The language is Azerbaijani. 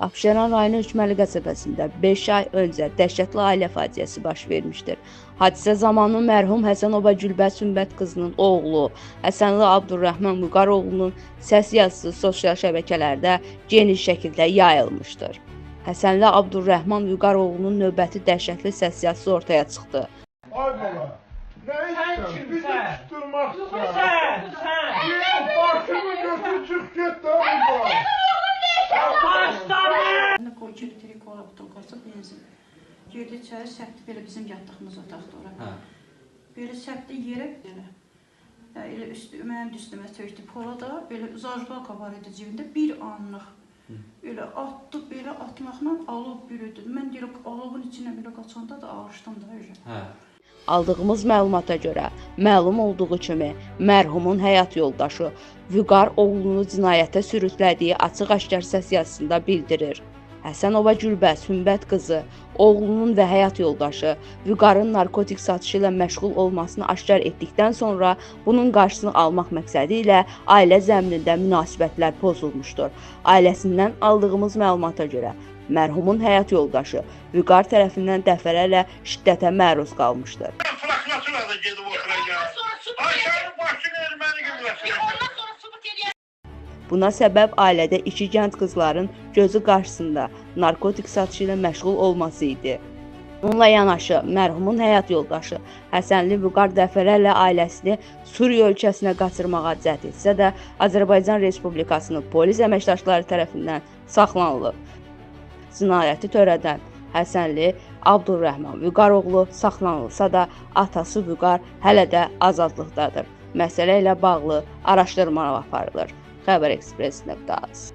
Abşeron rayonu Üçməli qəsəbəsində 5 ay öncə dəhşətli ailə faciəsi baş vermişdir. Hadisə zamanı mərhum Həsənova Gülbət Sümbət qızının oğlu Həsənli Abdurrəhman Vüqaroğlunun səs yazısı sosial şəbəkələrdə geniş şəkildə yayılmışdır. Həsənli Abdurrəhman Vüqaroğlunun növbəti dəhşətli səs yazısı ortaya çıxdı. Ay baba, ne istiyorsun? Bizi tutturmazsan. Sen. Başımı götür çık git de buradan. Koy elektrik ola butulkası benzin. Girdi içeri səpdi belə bizim yatdığımız otaqda ora. Belə səpdi yerə belə. Elə mənim üstümə tökdü polada, belə zajqalka var idi cibində bir anlıq. Elə atdı, belə atmaqla alov bürüdü. Mən deyirəm alovun içinə belə qaçanda da ağışdım da öyle. Aldığımız məlumata görə, məlum olduğu kimi, mərhumun həyat yoldaşı Vüqar oğlunu cinayətə sürüklədiyi açıq-aşkar səs yazısında bildirir. Həsənova Gülbət Sümbət qızı, oğlunun və həyat yoldaşı Vüqarın narkotik satışı ilə məşğul olmasını aşkar etdikdən sonra bunun qarşısını almaq məqsədi ilə ailə zəminində münasibətlər pozulmuşdur. Ailəsindən aldığımız məlumata görə, mərhumun həyat yoldaşı Vüqar tərəfindən dəfələrlə şiddətə məruz qalmışdır. Buna səbəb ailədə iki gənc qızların gözü qarşısında narkotik satışı ilə məşğul olması idi. Bununla yanaşı, mərhumun həyat yoldaşı Həsənli Vüqar dəfələrlə ailəsini Suriya ölkəsinə qaçırmağa cəhd etsə də, Azərbaycan Respublikasının polis əməkdaşları tərəfindən saxlanılıb. Cinayəti törədən Həsənli Abdurrəhman Vüqaroğlu saxlanılsa da, atası Vüqar hələ də azadlıqdadır. Məsələ ilə bağlı araşdırmalar aparılır. Xəbər Ekspress.az